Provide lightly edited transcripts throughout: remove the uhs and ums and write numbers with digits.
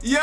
Yo,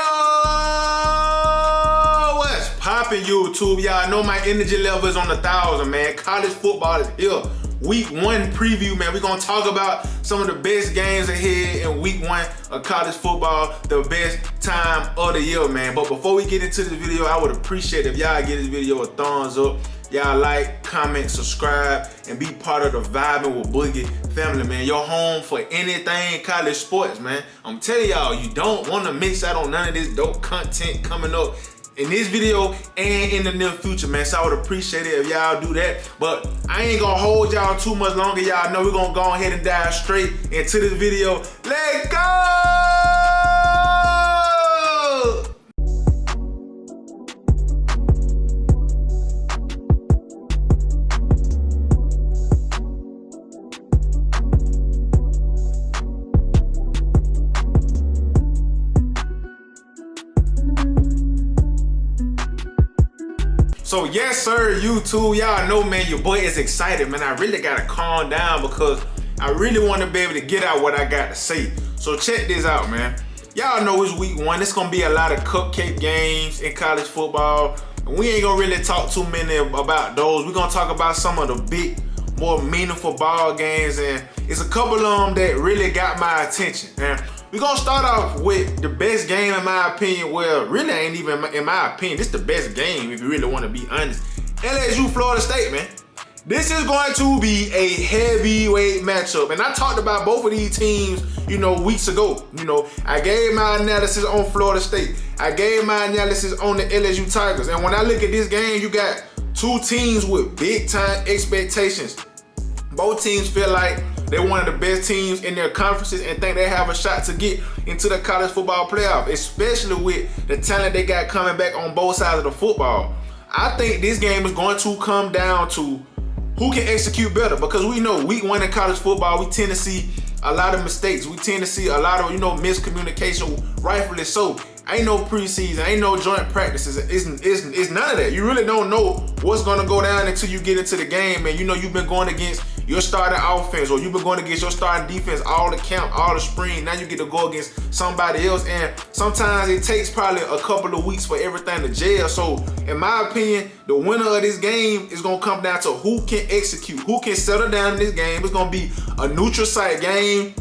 what's poppin' YouTube? Y'all know my energy level is on 1,000, man. College football is here. Week 1 preview, man. We're gonna talk about some of the best games ahead in week 1 of college football, the best time of the year, man. But before we get into this video, I would appreciate if y'all give this video a thumbs up. Y'all like, comment, subscribe, and be part of the Vibing with Boogie family, man. Your home for anything college sports, man. I'm telling y'all, you don't want to miss out on none of this dope content coming up in this video and in the near future, man. So I would appreciate it if y'all do that. But I ain't gonna hold y'all too much longer. Y'all know we're gonna go ahead and dive straight into this video. Let's go! So yes sir, YouTube, y'all know, man, your boy is excited, man. I really gotta calm down because I really want to be able to get out what I got to say. So check this out, man. Y'all know it's week 1. It's gonna be a lot of cupcake games in college football. And we ain't gonna really talk too many about those. We're gonna talk about some of the big, more meaningful ball games, and it's a couple of them that really got my attention. And we're gonna start off with the best game in my opinion. Well, really ain't even in my opinion. This is the best game if you really want to be honest. LSU, Florida State, man. This is going to be a heavyweight matchup. And I talked about both of these teams, weeks ago. I gave my analysis on Florida State. I gave my analysis on the LSU Tigers. And when I look at this game, you got two teams with big time expectations. Both teams feel like they're one of the best teams in their conferences and think they have a shot to get into the college football playoff, especially with the talent they got coming back on both sides of the football. I think this game is going to come down to who can execute better, because we know week 1 in college football, we tend to see a lot of mistakes. We tend to see a lot of, miscommunication, rightfully so. Ain't no preseason, ain't no joint practices. It's none of that. You really don't know what's gonna go down until you get into the game. And you've been going against your starting offense, or you've been going against your starting defense all the camp, all the spring. Now you get to go against somebody else, and sometimes it takes probably a couple of weeks for everything to gel. So in my opinion, the winner of this game is gonna come down to who can execute, who can settle down in this game. It's gonna be a neutral site game,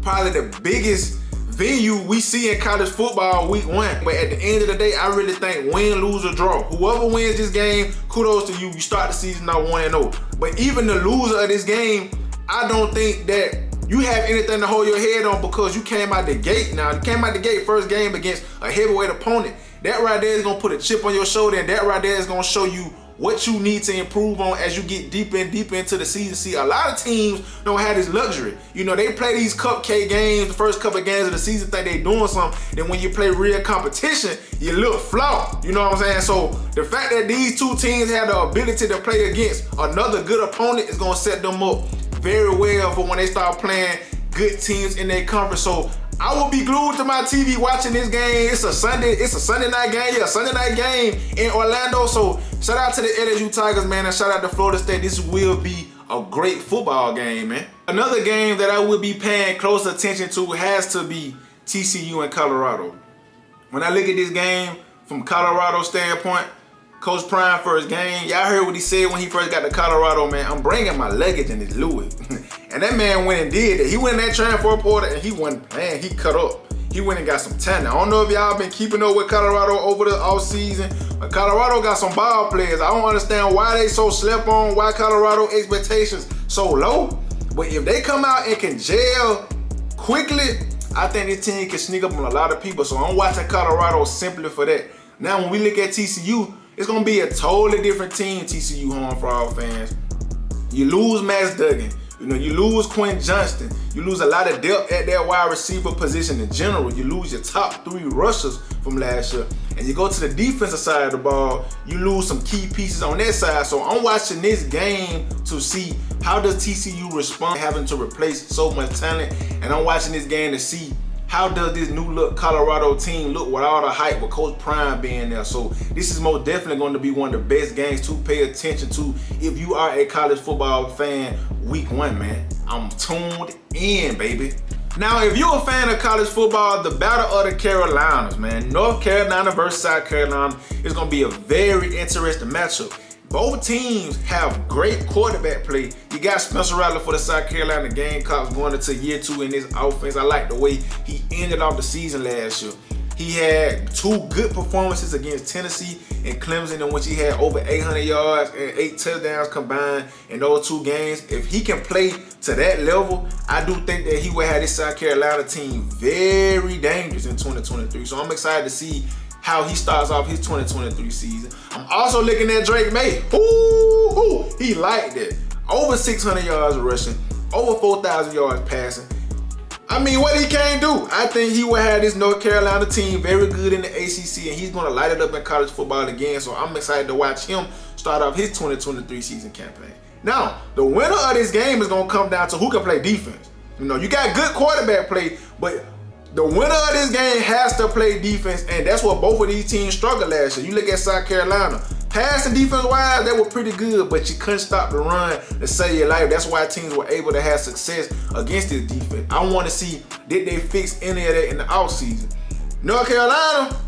probably the biggest venue we see in college football week 1. But at the end of the day, I really think win, lose, or draw, whoever wins this game, kudos to you. You start the season out 1-0. But even the loser of this game, I don't think that you have anything to hold your head on, because you came out the gate. Now, you came out the gate first game against a heavyweight opponent. That right there is gonna put a chip on your shoulder, and that right there is gonna show you what you need to improve on as you get deeper and deeper into the season. See, a lot of teams don't have this luxury. They play these cupcake games, the first couple of games of the season, think they doing something. Then when you play real competition, you look flawed. You know what I'm saying? So the fact that these two teams have the ability to play against another good opponent is gonna set them up very well for when they start playing good teams in their conference. So I will be glued to my TV watching this game. It's a Sunday night game. Yeah, Sunday night game in Orlando. So shout out to the LSU Tigers, man, and shout out to Florida State. This will be a great football game, man. Another game that I will be paying close attention to has to be TCU and Colorado. When I look at this game from Colorado standpoint, Coach Prime first game, y'all heard what he said when he first got to Colorado, man. I'm bringing my luggage and it's Louis. And that man went and did it. He went in that transfer portal and he cut up. He went and got some talent. I don't know if y'all been keeping up with Colorado over the offseason, but Colorado got some ball players. I don't understand why they so slept on, why Colorado expectations so low. But if they come out and can gel quickly, I think this team can sneak up on a lot of people. So I'm watching Colorado simply for that. Now when we look at TCU, it's gonna be a totally different team, TCU home for all fans. You lose Max Duggan. You lose Quinn Johnston. You lose a lot of depth at that wide receiver position in general. You lose your top 3 rushers from last year. And you go to the defensive side of the ball, you lose some key pieces on that side. So I'm watching this game to see how does TCU respond having to replace so much talent. And I'm watching this game to see how does this new look Colorado team look with all the hype with Coach Prime being there. So this is most definitely going to be one of the best games to pay attention to if you are a college football fan week 1, man. I'm tuned in, baby. Now, if you're a fan of college football, the Battle of the Carolinas, man, North Carolina versus South Carolina is going to be a very interesting matchup. Both teams have great quarterback play. You got Spencer Rattler for the South Carolina Gamecocks going into year 2 in this offense. I like the way he ended off the season last year. He had 2 good performances against Tennessee and Clemson, in which he had over 800 yards and 8 touchdowns combined in those 2 games. If he can play to that level, I do think that he will have this South Carolina team very dangerous in 2023. So I'm excited to see how he starts off his 2023 season. I'm also looking at Drake May. Ooh, he liked it. Over 600 yards rushing, over 4,000 yards passing. I mean, what he can't do. I think he will have this North Carolina team very good in the ACC, and he's going to light it up in college football again. So I'm excited to watch him start off his 2023 season campaign. Now, the winner of this game is going to come down to who can play defense. You know, you got good quarterback play, but the winner of this game has to play defense, and that's what both of these teams struggled last year. You look at South Carolina. Passing defense-wise, they were pretty good, but you couldn't stop the run to save your life. That's why teams were able to have success against this defense. I want to see, did they fix any of that in the offseason? North Carolina,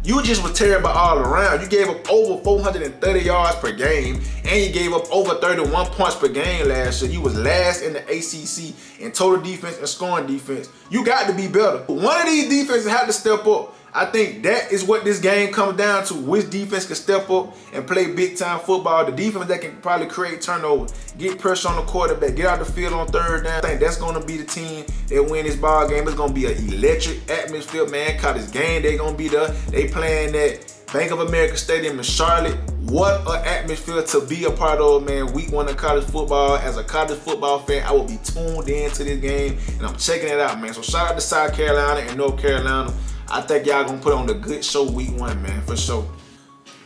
you just were terrible all around. You gave up over 430 yards per game, and you gave up over 31 points per game last year. You was last in the ACC in total defense and scoring defense. You got to be better. One of these defenses had to step up. I think that is what this game comes down to. Which defense can step up and play big-time football. The defense that can probably create turnover, get pressure on the quarterback, get out the field on third down. I think that's going to be the team that win this ball game. It's going to be an electric atmosphere, man. Cause this game, they're going to be there. They playing at Bank of America Stadium in Charlotte. What an atmosphere to be a part of, man. Week 1 of college football. As a college football fan, I will be tuned into this game, and I'm checking it out, man. So shout out to South Carolina and North Carolina. I think y'all gonna put on a good show week 1, man, for sure.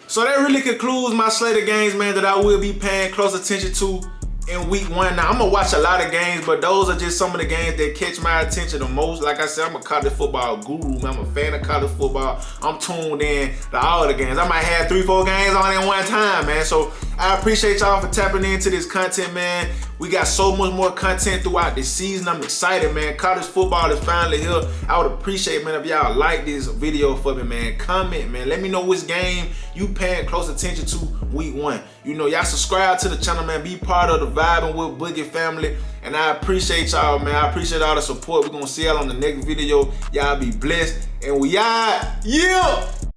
So that really concludes my slate of games, man, that I will be paying close attention to in week 1. Now, I'm gonna watch a lot of games, but those are just some of the games that catch my attention the most. Like I said, I'm a college football guru, man. I'm a fan of college football. I'm tuned in to all the games. I might have 3-4 games on at one time, man. So I appreciate y'all for tapping into this content, man. We got so much more content throughout this season. I'm excited, man. College football is finally here. I would appreciate, man, if y'all like this video for me, man. Comment, man. Let me know which game you paying close attention to week 1. You know, y'all subscribe to the channel, man. Be part of the Vibing with Boogie family. And I appreciate y'all, man. I appreciate all the support. We're going to see y'all on the next video. Y'all be blessed. And we out. Yeah!